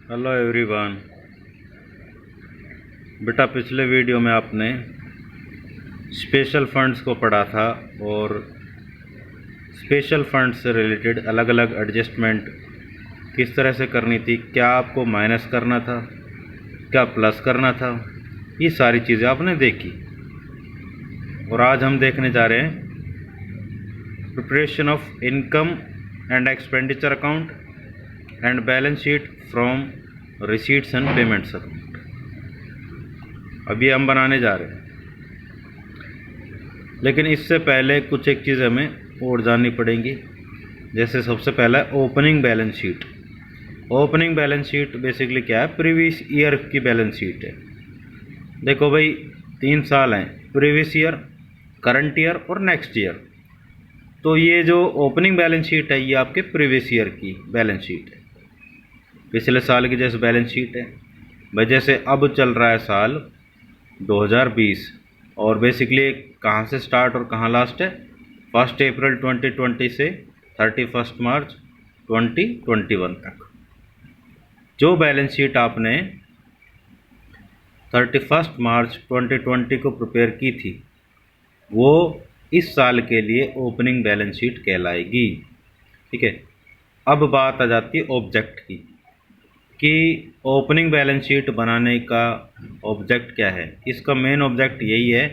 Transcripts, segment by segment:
Hello everyone. बेटा, पिछले video में आपने स्पेशल फंड्स को पढ़ा था और स्पेशल फंड्स से रिलेटेड अलग अलग एडजस्टमेंट किस तरह से करनी थी, क्या आपको माइनस करना था, क्या प्लस करना था, ये सारी चीज़ें आपने देखी। और आज हम देखने जा रहे हैं preparation of income and expenditure account and balance sheet from receipts and payments account. अभी हम बनाने जा रहे हैं, लेकिन इससे पहले कुछ एक चीज़ हमें और जाननी पड़ेंगी। जैसे सबसे पहला है opening balance sheet. Opening balance sheet basically क्या है? प्रीवियस ईयर की बैलेंस शीट है। देखो भाई, 3 साल हैं, प्रीवियस ईयर, करंट ईयर और नेक्स्ट ईयर। तो ये जो ओपनिंग बैलेंस शीट है ये आपके प्रीवियस ईयर की बैलेंस शीट है, पिछले साल की जैसे बैलेंस शीट है भाई। जैसे अब चल रहा है साल 2020 और बेसिकली कहाँ से स्टार्ट और कहाँ लास्ट है? 1 अप्रैल 2020 से 31 मार्च 2021 तक। जो बैलेंस शीट आपने 31 मार्च 2020 को प्रिपेयर की थी वो इस साल के लिए ओपनिंग बैलेंस शीट कहलाएगी। ठीक है, अब बात आ जाती है ऑब्जेक्ट की कि ओपनिंग बैलेंस शीट बनाने का ऑब्जेक्ट क्या है। इसका मेन ऑब्जेक्ट यही है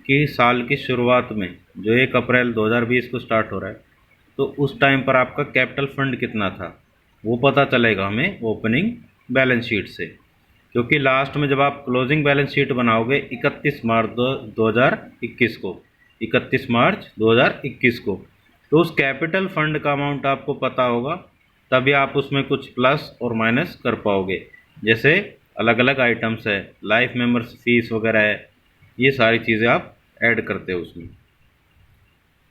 कि साल की शुरुआत में जो 1 अप्रैल 2020 को स्टार्ट हो रहा है तो उस टाइम पर आपका कैपिटल फंड कितना था वो पता चलेगा हमें ओपनिंग बैलेंस शीट से। क्योंकि लास्ट में जब आप क्लोजिंग बैलेंस शीट बनाओगे 31 मार्च 2021 को, 31 मार्च 2021 को, तो उस कैपिटल फंड का अमाउंट आपको पता होगा, तभी आप उसमें कुछ प्लस और माइनस कर पाओगे। जैसे अलग अलग आइटम्स है, लाइफ मेंबर्स फीस वगैरह है, ये सारी चीज़ें आप ऐड करते हो उसमें।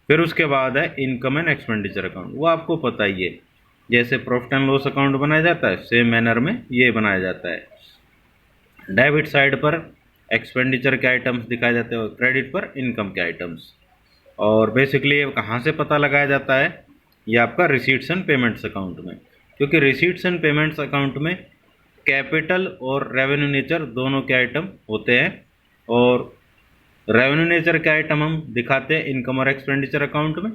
फिर उसके बाद है इनकम एंड एक्सपेंडिचर अकाउंट, वो आपको पता ही है। जैसे प्रॉफिट एंड लॉस अकाउंट बनाया जाता है सेम मैनर में ये बनाया जाता है। डेबिट साइड पर एक्सपेंडिचर के आइटम्स दिखाए जाते हैं और क्रेडिट पर इनकम के आइटम्स। और बेसिकली ये कहाँ से पता लगाया जाता है? ये आपका रिसीट्स एंड पेमेंट्स अकाउंट में, क्योंकि रिसीट्स एंड पेमेंट्स अकाउंट में कैपिटल और रेवेन्यू नेचर दोनों के आइटम होते हैं। और रेवेन्यू नेचर के आइटम हम दिखाते हैं इनकम और एक्सपेंडिचर अकाउंट में,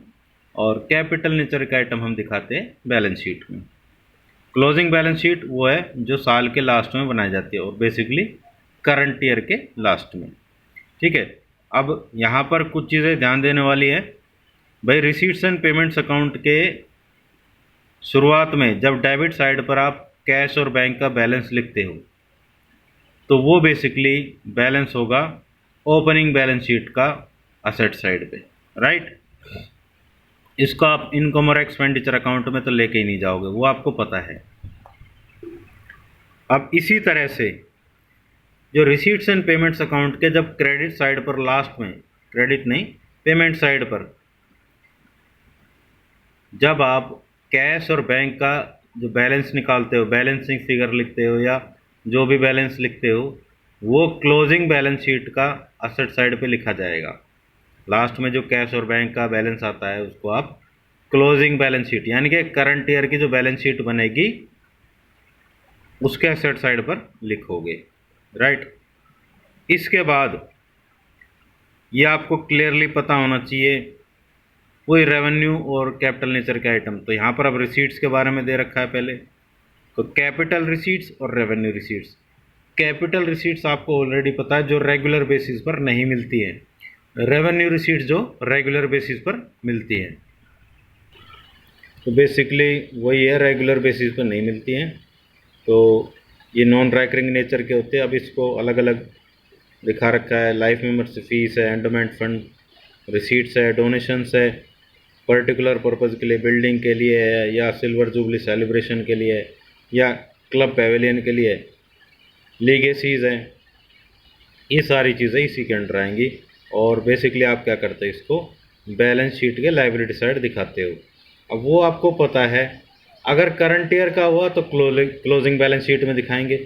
और कैपिटल नेचर के आइटम हम दिखाते हैं बैलेंस शीट में। क्लोजिंग बैलेंस शीट वो है जो साल के लास्ट में बनाई जाती है और बेसिकली करंट ईयर के लास्ट में। ठीक है, अब यहाँ पर कुछ चीज़ें ध्यान देने वाली है भाई। रिसीट्स एंड पेमेंट्स अकाउंट के शुरुआत में जब डेबिट साइड पर आप कैश और बैंक का बैलेंस लिखते हो तो वो बेसिकली बैलेंस होगा ओपनिंग बैलेंस शीट का असेट साइड पे, राइट। इसको आप इनकम और एक्सपेंडिचर अकाउंट में तो लेके ही नहीं जाओगे, वो आपको पता है। अब इसी तरह से जो रिसीट्स एंड पेमेंट्स अकाउंट के जब क्रेडिट साइड पर लास्ट में, क्रेडिट नहीं पेमेंट साइड पर, जब आप कैश और बैंक का जो बैलेंस निकालते हो, बैलेंसिंग फिगर लिखते हो या जो भी बैलेंस लिखते हो, वो क्लोजिंग बैलेंस शीट का असेट साइड पे लिखा जाएगा। लास्ट में जो कैश और बैंक का बैलेंस आता है उसको आप क्लोजिंग बैलेंस शीट यानी कि करंट ईयर की जो बैलेंस शीट बनेगी उसके असेट साइड पर लिखोगे, राइट। इसके बाद ये आपको क्लियरली पता होना चाहिए वही रेवेन्यू और कैपिटल नेचर के आइटम। तो यहाँ पर अब रिसीट्स के बारे में दे रखा है पहले, तो कैपिटल रिसीट्स और रेवेन्यू रिसीट्स। कैपिटल रिसीट्स आपको ऑलरेडी पता है जो रेगुलर बेसिस पर नहीं मिलती है, रेवेन्यू रिसीट्स जो रेगुलर बेसिस पर मिलती है। तो बेसिकली वही है, रेगुलर बेसिस पर नहीं मिलती हैं, तो ये नॉन रैकरिंग नेचर के होते हैं। अब इसको अलग अलग दिखा रखा है, लाइफ मेंबर्स फीस है, एंडोमेंट फंड, रिसीट्स है, डोनेशंस है, पर्टिकुलर पर्पज़ के लिए, बिल्डिंग के लिए है या सिल्वर जुबली सेलिब्रेशन के लिए है या क्लब पेवेलियन के लिए, लीगेसीज हैं, ये सारी चीज़ें इसी के अंडर आएंगी। और बेसिकली आप क्या करते हैं, इसको बैलेंस शीट के लायबिलिटी साइड दिखाते हो। अब वो आपको पता है, अगर करंट ईयर का हुआ तो क्लोजिंग बैलेंस शीट में दिखाएंगे,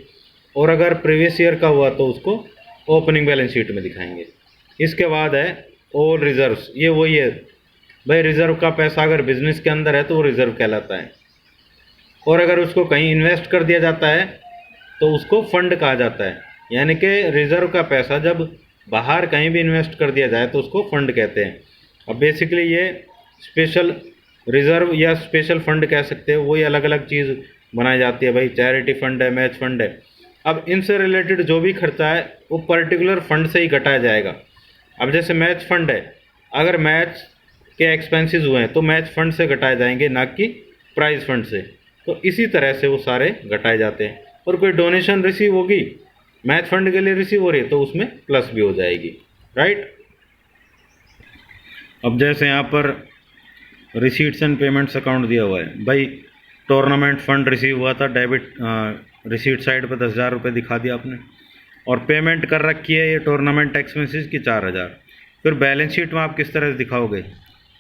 और अगर प्रीवियस ईयर का हुआ तो उसको ओपनिंग बैलेंस शीट में दिखाएंगे। इसके बाद है ऑल रिजर्व्स, ये वही है भाई, रिजर्व का पैसा अगर बिजनेस के अंदर है तो वो रिजर्व कहलाता है। और अगर उसको कहीं इन्वेस्ट कर दिया जाता है तो उसको फंड कहा जाता है। यानी कि रिजर्व का पैसा जब बाहर कहीं भी इन्वेस्ट कर दिया जाए तो उसको फंड कहते हैं। अब बेसिकली ये स्पेशल रिजर्व या स्पेशल फंड कह सकते हैं, वही अलग अलग चीज़ बनाई जाती है भाई। चैरिटी फंड है, मैच फंड है। अब इनसे रिलेटेड जो भी खर्चा है वो पर्टिकुलर फंड से ही घटाया जाएगा। अब जैसे मैच फंड है, अगर मैच के एक्सपेंसेस हुए हैं तो मैच फंड से घटाए जाएंगे, ना कि प्राइज फंड से। तो इसी तरह से वो सारे घटाए जाते हैं। और कोई डोनेशन रिसीव होगी, मैच फंड के लिए रिसीव हो रही है, तो उसमें प्लस भी हो जाएगी, राइट। अब जैसे यहाँ पर रिसीट्स एंड पेमेंट्स अकाउंट दिया हुआ है भाई। टूर्नामेंट फंड रिसीव हुआ था, डेबिट रिसीट साइड पर 10,000 रुपये दिखा दिया आपने, और पेमेंट कर रखी है ये टूर्नामेंट एक्सपेंसेस की 4,000। फिर बैलेंस शीट में आप किस तरह से दिखाओगे,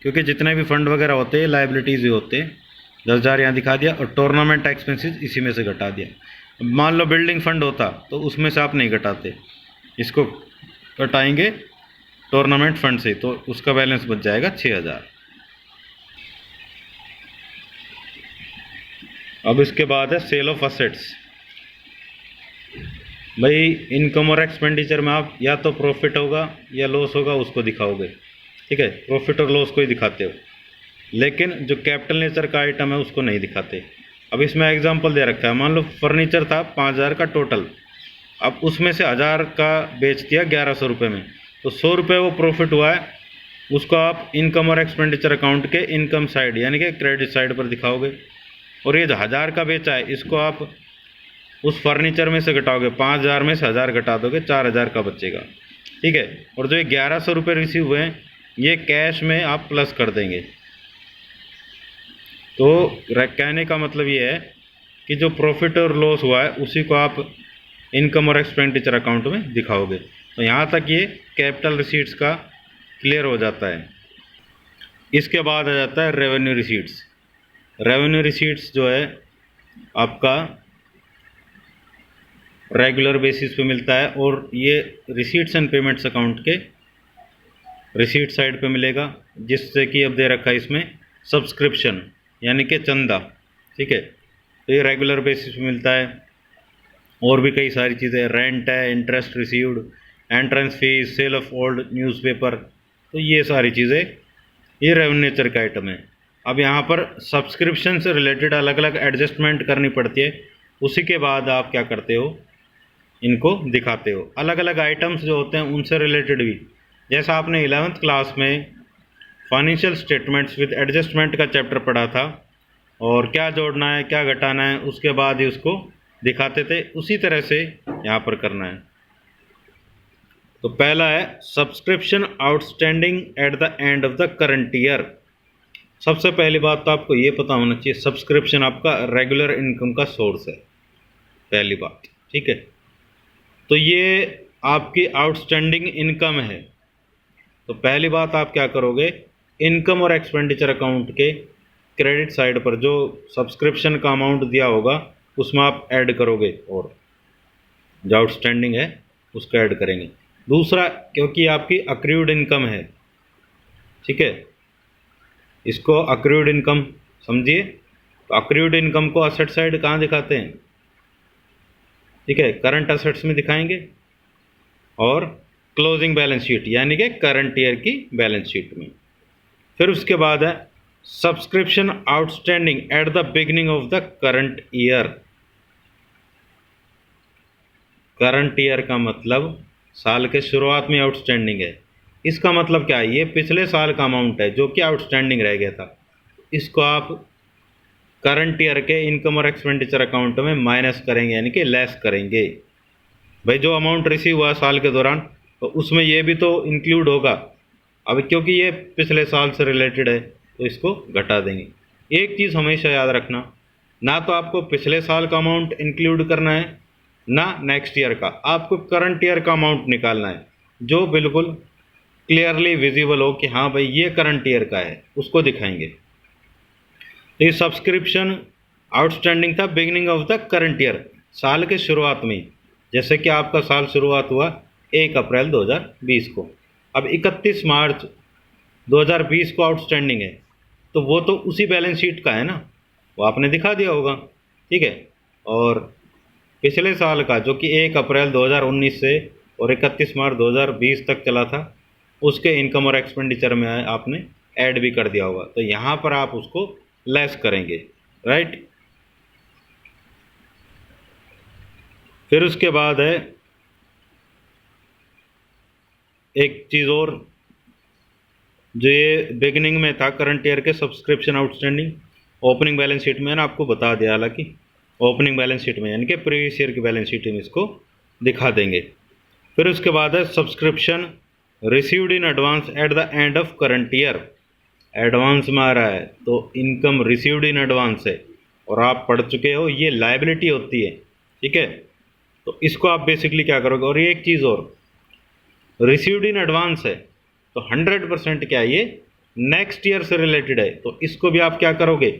क्योंकि जितने भी फंड वगैरह होते हैं लाइबिलिटीज़ ही होते हैं। 10,000 यहाँ दिखा दिया और टूर्नामेंट एक्सपेंसेस इसी में से घटा दिया। अब मान लो बिल्डिंग फंड होता तो उसमें से आप नहीं घटाते, इसको घटाएंगे टूर्नामेंट फंड से, तो उसका बैलेंस बच जाएगा 6,000। अब इसके बाद है सेल ऑफ असेट्स। भाई इनकम और एक्सपेंडिचर में आप या तो प्रॉफिट होगा या लॉस होगा उसको दिखाओगे, ठीक है। प्रॉफिट और लॉस को ही दिखाते हो, लेकिन जो कैपिटल नेचर का आइटम है उसको नहीं दिखाते। अब इसमें एग्जांपल दे रखा है, मान लो फर्नीचर था 5,000 का टोटल, अब उसमें से 1,000 का बेच दिया 1,100 रुपये में, तो 100 रुपये वो प्रॉफिट हुआ है, उसको आप इनकम और एक्सपेंडिचर अकाउंट के इनकम साइड यानी कि क्रेडिट साइड पर दिखाओगे। और ये जो 1,000 का बेचा है इसको आप उस फर्नीचर में से घटाओगे, 5,000 में से 1,000 घटा दोगे, 4,000 का बचेगा, ठीक है। और जो ये 1,100 रुपये रिसीव हुए हैं ये कैश में आप प्लस कर देंगे। तो कहने का मतलब ये है कि जो प्रॉफिट और लॉस हुआ है उसी को आप इनकम और एक्सपेंडिचर अकाउंट में दिखाओगे। तो यहाँ तक ये कैपिटल रिसीट्स का क्लियर हो जाता है। इसके बाद आ जाता है रेवेन्यू रिसीट्स। रेवेन्यू रिसीट्स जो है आपका रेगुलर बेसिस पे मिलता है, और ये रिसीट्स एंड पेमेंट्स अकाउंट के रिसीट साइड पे मिलेगा, जिससे कि अब दे रखा है इसमें सब्सक्रिप्शन यानी कि चंदा, ठीक है। तो ये रेगुलर बेसिस पे मिलता है। और भी कई सारी चीज़ें, रेंट है, interest received, entrance fees, sale of old newspaper, तो ये सारी चीज़ें ये रेवेन्यू नेचर का आइटम है। अब यहाँ पर सब्सक्रिप्शन से रिलेटेड अलग अलग एडजस्टमेंट करनी पड़ती है, उसी के बाद आप क्या करते हो, इनको दिखाते हो। अलग अलग आइटम्स जो होते हैं उनसे रिलेटेड भी, जैसा आपने 11th क्लास में फाइनेंशियल स्टेटमेंट्स विद एडजस्टमेंट का चैप्टर पढ़ा था, और क्या जोड़ना है क्या घटाना है उसके बाद ही उसको दिखाते थे, उसी तरह से यहाँ पर करना है। तो पहला है subscription outstanding at the end of the current year. सबसे पहली बात तो आपको ये पता होना चाहिए, सब्सक्रिप्शन आपका रेगुलर इनकम का सोर्स है, पहली बात, ठीक है। तो ये आपकी आउटस्टैंडिंग इनकम है। तो पहली बात आप क्या करोगे, इनकम और एक्सपेंडिचर अकाउंट के क्रेडिट साइड पर जो सब्सक्रिप्शन का अमाउंट दिया होगा उसमें आप ऐड करोगे, और जो आउटस्टैंडिंग है उसको ऐड करेंगे। दूसरा, क्योंकि आपकी अक्रूड इनकम है, ठीक है, इसको अक्रूड इनकम समझिए। तो अक्रूड इनकम को असेट साइड कहाँ दिखाते हैं, ठीक है, करंट असेट्स में दिखाएंगे, और क्लोजिंग बैलेंस शीट यानी कि करंट ईयर की बैलेंस शीट में। फिर उसके बाद है subscription outstanding at the beginning of the current year. Current year का मतलब साल के शुरुआत में आउटस्टैंडिंग है। इसका मतलब क्या है, ये पिछले साल का अमाउंट है जो कि आउटस्टैंडिंग रह गया था, इसको आप करंट ईयर के इनकम और एक्सपेंडिचर अकाउंट में माइनस करेंगे यानी कि लेस करेंगे। भाई जो अमाउंट रिसीव हुआ साल के दौरान तो उसमें ये भी तो इंक्लूड होगा। अब क्योंकि ये पिछले साल से रिलेटेड है तो इसको घटा देंगे। एक चीज़ हमेशा याद रखना, ना तो आपको पिछले साल का अमाउंट इंक्लूड करना है ना नेक्स्ट ईयर का, आपको करंट ईयर का अमाउंट निकालना है जो बिल्कुल क्लियरली विजिबल हो कि हाँ भाई ये करंट ईयर का है, उसको दिखाएंगे। ये सब्सक्रिप्शन आउटस्टैंडिंग था beginning of the current year, साल के शुरुआत में। जैसे कि आपका साल शुरुआत हुआ 1 अप्रैल 2020 को, अब 31 मार्च 2020 को आउटस्टैंडिंग है, तो वो तो उसी बैलेंस शीट का है ना, वो आपने दिखा दिया होगा। ठीक है। और पिछले साल का जो कि 1 अप्रैल 2019 से और 31 मार्च 2020 तक चला था, उसके इनकम और एक्सपेंडिचर में आपने ऐड भी कर दिया होगा, तो यहाँ पर आप उसको लेस करेंगे, राइट। फिर उसके बाद है एक चीज़ और, जो ये बिगिनिंग में था करंट ईयर के subscription outstanding, opening balance sheet में ना आपको बता दिया, हालांकि ओपनिंग बैलेंस शीट में यानी कि प्रीवियस ईयर की बैलेंस शीट में इसको दिखा देंगे। फिर उसके बाद है subscription received in advance at the end of current year. Advance में आ रहा है तो इनकम रिसीव्ड इन एडवांस है, और आप पढ़ चुके हो ये लायबिलिटी होती है, ठीक है। तो इसको आप बेसिकली क्या करोगे, और ये एक चीज़ और, रिसीव्ड इन एडवांस है तो 100% क्या है, ये नेक्स्ट ईयर से रिलेटेड है, तो इसको भी आप क्या करोगे,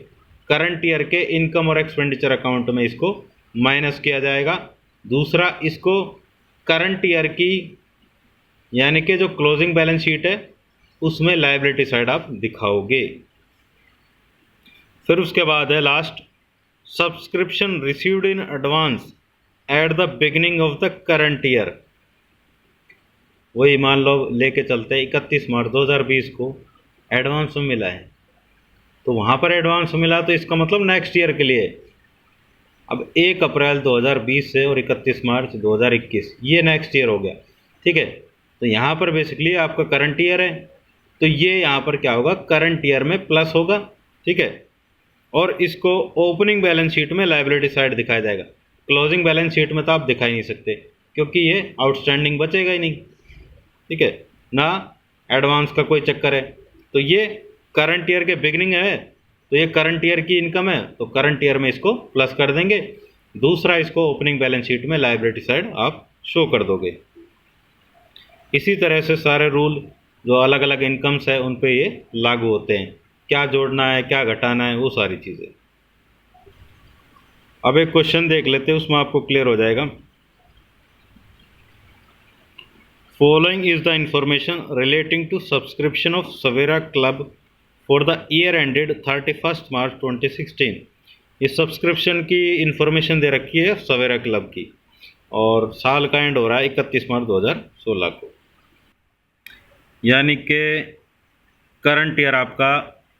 करंट ईयर के इनकम और एक्सपेंडिचर अकाउंट में इसको माइनस किया जाएगा। दूसरा, इसको करंट ईयर की यानी कि जो क्लोजिंग बैलेंस शीट है उसमें लायबिलिटी साइड आप दिखाओगे। फिर उसके बाद है last, subscription received in advance at the beginning of the current year. वही मान लो लेके चलते हैं 31 मार्च 2020 को एडवांस में मिला है, तो वहाँ पर एडवांस मिला तो इसका मतलब नेक्स्ट ईयर के लिए। अब 1 अप्रैल 2020 से और 31 मार्च 2021 ये नेक्स्ट ईयर हो गया, ठीक है। तो यहाँ पर बेसिकली आपका करंट ईयर है, तो ये यहाँ पर क्या होगा, करंट ईयर में प्लस होगा, ठीक है। और इसको ओपनिंग बैलेंस शीट में लायबिलिटी साइड दिखाया जाएगा। क्लोजिंग बैलेंस शीट में तो आप दिखा ही नहीं सकते क्योंकि ये आउटस्टैंडिंग बचेगा ही नहीं, ठीक है ना, एडवांस का कोई चक्कर है। तो ये करंट ईयर के बिगिनिंग है, तो ये करंट ईयर की इनकम है, तो करंट ईयर में इसको प्लस कर देंगे। दूसरा, इसको ओपनिंग बैलेंस शीट में लायबिलिटी साइड आप शो कर दोगे। इसी तरह से सारे रूल जो अलग अलग इनकम्स है उन पे ये लागू होते हैं, क्या जोड़ना है क्या घटाना है वो सारी चीज़ें। अब एक क्वेश्चन देख लेते हैं, उसमें आपको क्लियर हो जाएगा। Following is the information relating to subscription of Savera club for the year ended 31 March 2016। इस सब्सक्रिप्शन की इंफॉर्मेशन दे रखी है सवेरा क्लब की, और साल का एंड हो रहा है 31 मार्च 2016 को, यानी कि करंट ईयर आपका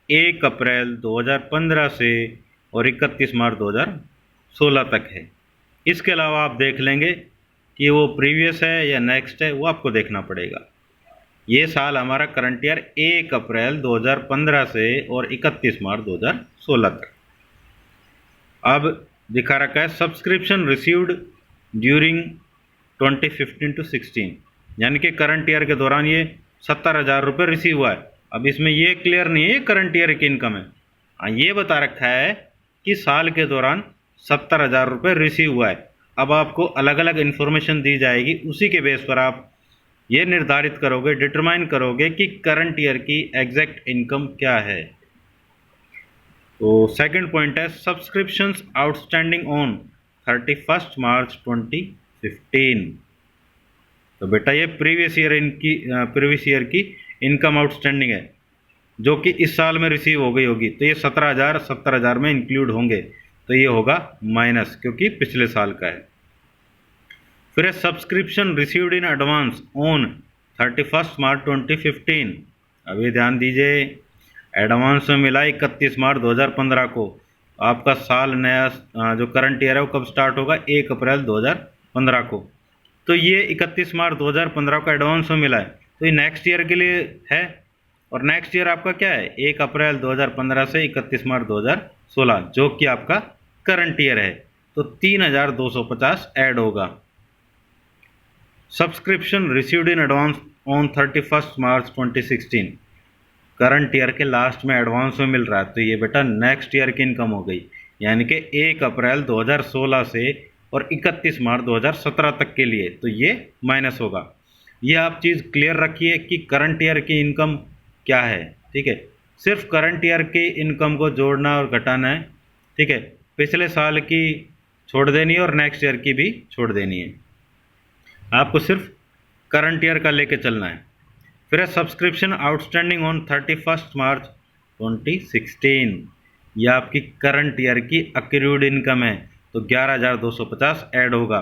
1 अप्रैल 2015 से और 31 मार्च 2016 तक है। इसके अलावा आप देख लेंगे कि वो प्रीवियस है या नेक्स्ट है, वो आपको देखना पड़ेगा। ये साल हमारा करंट ईयर 1 अप्रैल 2015 से और 31 मार्च 2016 तक। अब दिखा रखा है सब्सक्रिप्शन रिसीव्ड ड्यूरिंग 2015 to 16, यानी कि करंट ईयर के दौरान ये 70,000 रुपये रिसीव हुआ है। अब इसमें ये क्लियर नहीं है करंट ईयर की इनकम है, हाँ ये बता रखा है कि साल के दौरान 70,000 रुपये रिसीव हुआ है। अब आपको अलग अलग इन्फॉर्मेशन दी जाएगी, उसी के बेस पर आप ये निर्धारित करोगे, डिटरमाइन करोगे कि करंट ईयर की एग्जैक्ट इनकम क्या है। तो सेकंड पॉइंट है सब्सक्रिप्शंस आउटस्टैंडिंग ऑन 31 मार्च 2015। तो बेटा ये प्रीवियस ईयर की इनकम आउटस्टैंडिंग है जो कि इस साल में रिसीव हो गई होगी, तो ये 70,000 में इंक्लूड होंगे, तो ये होगा माइनस क्योंकि पिछले साल का है। फिर है subscription received in advance on 31 मार्च 2015। अभी ध्यान दीजिए, एडवांस में मिला 31 मार्च 2015 को, आपका साल नया जो करंट ईयर है वो कब स्टार्ट होगा, 1 अप्रैल 2015 को। तो ये 31 मार्च 2015 को एडवांस में मिला है, तो ये नेक्स्ट ईयर के लिए है, और नेक्स्ट ईयर आपका क्या है, 1 अप्रैल 2015 से 31 मार्च 2016, जो कि आपका करंट ईयर है, तो 3,250 ऐड होगा। Subscription received in advance on 31 March 2016, current year के लास्ट में एडवांस में मिल रहा है, तो ये बेटा नेक्स्ट ईयर की इनकम हो गई, यानी कि 1 अप्रैल 2016 से और 31 मार्च 2017 तक के लिए, तो ये माइनस होगा। ये आप चीज़ क्लियर रखिए कि करंट ईयर की इनकम क्या है, ठीक है। सिर्फ करंट ईयर की इनकम को जोड़ना और घटाना है, ठीक है। पिछले साल की छोड़ देनी है और नेक्स्ट ईयर की भी छोड़ देनी है, आपको सिर्फ करंट ईयर का लेके चलना है। फिर है सब्सक्रिप्शन आउटस्टैंडिंग ऑन 31 मार्च 2016। यह आपकी करंट ईयर की अक्रूड इनकम है, तो 11,250 ऐड होगा।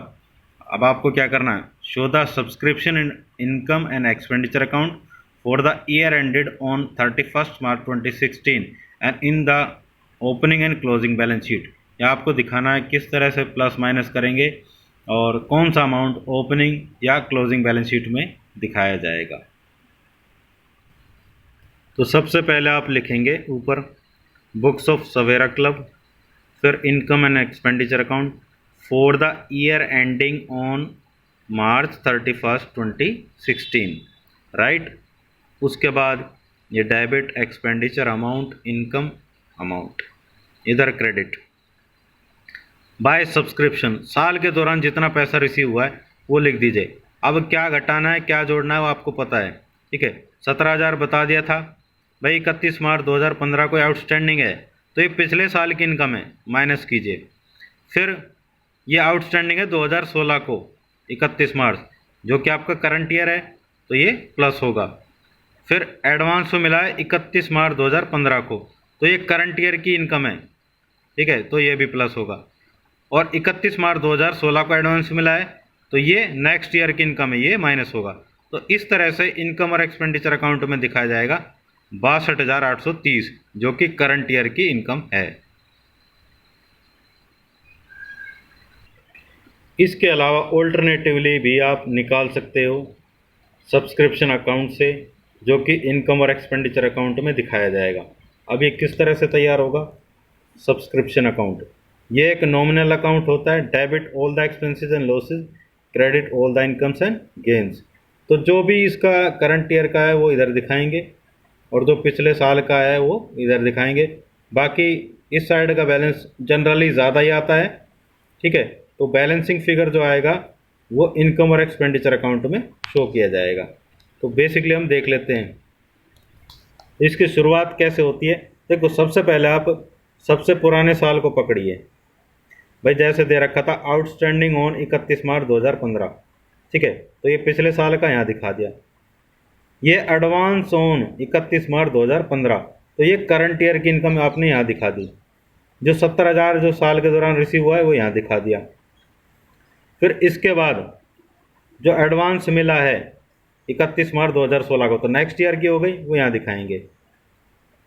अब आपको क्या करना है, show the subscription income and expenditure account for the year ended on 31 March 2016 and in the opening and closing balance sheet. यह आपको दिखाना है किस तरह से प्लस माइनस करेंगे और कौन सा अमाउंट ओपनिंग या क्लोजिंग बैलेंस शीट में दिखाया जाएगा। तो सबसे पहले आप लिखेंगे ऊपर बुक्स ऑफ सवेरा क्लब, फिर income and expenditure account for the year ending on March 31, 2016, right. उसके बाद ये debit expenditure amount, income amount, इधर क्रेडिट। बाय सब्सक्रिप्शन, साल के दौरान जितना पैसा रिसीव हुआ है वो लिख दीजिए। अब क्या घटाना है क्या जोड़ना है वो आपको पता है, ठीक है। 17,000 बता दिया था भाई, 31 मार्च 2015 को आउटस्टैंडिंग है, तो ये पिछले साल की इनकम है, माइनस कीजिए। फिर ये आउटस्टैंडिंग है 2016 को 31 मार्च, जो कि आपका करंट ईयर है, तो ये प्लस होगा। फिर एडवांस मिला है 31 मार्च 2015 को, तो ये करंट ईयर की इनकम है, ठीक है, तो ये भी प्लस होगा। और 31 मार्च 2016 को एडवांस मिला है, तो ये नेक्स्ट ईयर की इनकम है, ये माइनस होगा। तो इस तरह से इनकम और एक्सपेंडिचर अकाउंट में दिखाया जाएगा 62,830, जो कि करंट ईयर की इनकम है। इसके अलावा ऑल्टरनेटिवली भी आप निकाल सकते हो सब्सक्रिप्शन अकाउंट से, जो कि इनकम और एक्सपेंडिचर अकाउंट में दिखाया जाएगा। अब ये किस तरह से तैयार होगा, सब्सक्रिप्शन अकाउंट, ये एक नॉमिनल अकाउंट होता है। Debit all the expenses and losses, credit all the incomes and gains. तो जो भी इसका करंट ईयर का है वो इधर दिखाएंगे, और जो पिछले साल का है वो इधर दिखाएंगे। बाकी इस साइड का बैलेंस जनरली ज़्यादा ही आता है, ठीक है। तो बैलेंसिंग फिगर जो आएगा वो इनकम और एक्सपेंडिचर अकाउंट में शो किया जाएगा। तो बेसिकली हम देख लेते हैं इसकी शुरुआत कैसे होती है। देखो, सबसे पहले आप सबसे पुराने साल को पकड़िए भाई, जैसे दे रखा था आउटस्टैंडिंग ऑन 31 मार्च 2015, ठीक है, तो ये पिछले साल का यहाँ दिखा दिया। ये एडवांस ऑन 31 मार्च 2015, तो ये करंट ईयर की इनकम आपने यहाँ दिखा दी। जो 70,000 जो साल के दौरान रिसीव हुआ है वो यहाँ दिखा दिया। फिर इसके बाद जो एडवांस मिला है 31 मार्च 2016 को, तो नेक्स्ट ईयर की हो गई, वो यहाँ दिखाएंगे।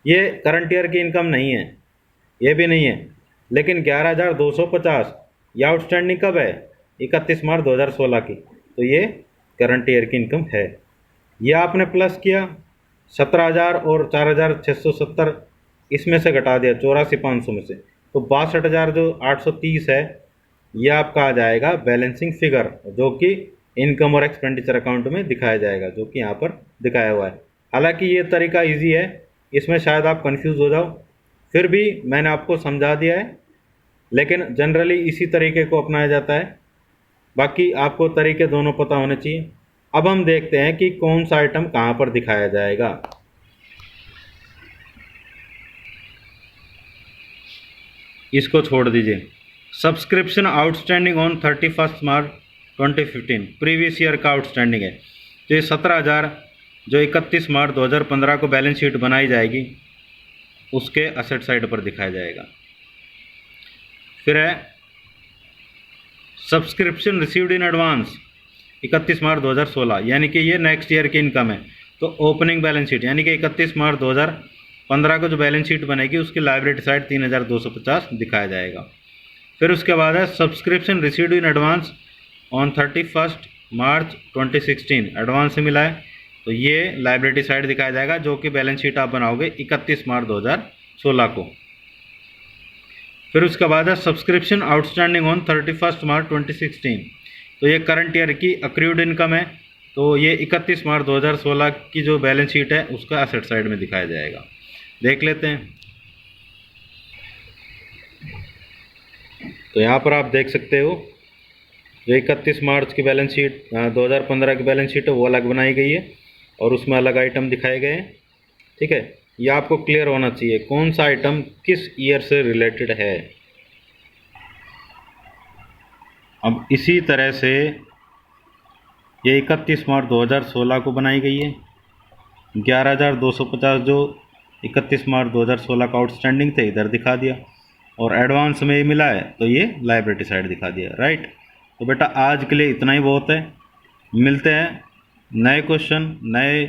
ये करंट ईयर की इनकम नहीं है, ये भी नहीं है, लेकिन 11,250 ये आउटस्टैंडिंग कब है, 31 मार्च 2016 की, तो ये करंट ईयर की इनकम है। ये आपने प्लस किया 17,000 और 4,670 इसमें से घटा दिया 84,500 में से, तो 62,000 जो 830 है, ये आपका आ जाएगा बैलेंसिंग फिगर, जो कि इनकम और एक्सपेंडिचर अकाउंट में दिखाया जाएगा, जो कि यहाँ पर दिखाया हुआ है। हालांकि ये तरीका इजी है, इसमें शायद आप कंफ्यूज हो जाओ, फिर भी मैंने आपको समझा दिया है, लेकिन जनरली इसी तरीके को अपनाया जाता है। बाकी आपको तरीके दोनों पता होने चाहिए। अब हम देखते हैं कि कौन सा आइटम कहाँ पर दिखाया जाएगा। इसको छोड़ दीजिए, subscription outstanding on 31 March 2015, previous year का आउटस्टैंडिंग है। तो ये 17,000 जो 31 मार्च 2015 को बैलेंस शीट बनाई जाएगी, उसके असेट साइड पर दिखाया जाएगा। फिर है subscription received in advance 31 March 2016, यानी कि ये नेक्स्ट ईयर की इनकम है, तो ओपनिंग बैलेंस शीट यानी कि 31 मार्च 2015 को जो बैलेंस शीट बनेगी उसकी लायबिलिटी साइड 3,250 दिखाया जाएगा। फिर उसके बाद है subscription received in advance on 31 March 2016, advance से मिला है, तो ये लायबिलिटी साइड दिखाया जाएगा, जो कि बैलेंस शीट आप बनाओगे 31 मार्च 2016 को। फिर उसके बाद है सब्सक्रिप्शन आउटस्टैंडिंग ऑन 31 मार्च 2016, तो ये करंट ईयर की अक्रूड इनकम है, तो ये 31 मार्च 2016 की जो बैलेंस शीट है उसका एसेट साइड में दिखाया जाएगा। देख लेते हैं। तो यहाँ पर आप देख सकते हो जो 31 मार्च की बैलेंस शीट 2015 की बैलेंस शीट है वो अलग बनाई गई है, और उसमें अलग आइटम दिखाए गए हैं, ठीक है। ये आपको क्लियर होना चाहिए कौन सा आइटम किस ईयर से रिलेटेड है। अब इसी तरह से ये 31 मार्च 2016 को बनाई गई है, 11,250 जो 31 मार्च 2016 का आउटस्टैंडिंग थे, इधर दिखा दिया, और एडवांस में ये मिला है तो ये लायबिलिटी साइड दिखा दिया, राइट। तो बेटा आज के लिए इतना ही बहुत है, मिलते हैं नए क्वेश्चन नए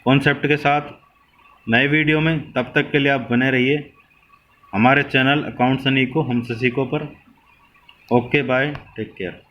कॉन्सेप्ट के साथ नए वीडियो में। तब तक के लिए आप बने रहिए हमारे चैनल अकाउंट्स एंड इको हमसे सीखो पर। Okay bye, take care.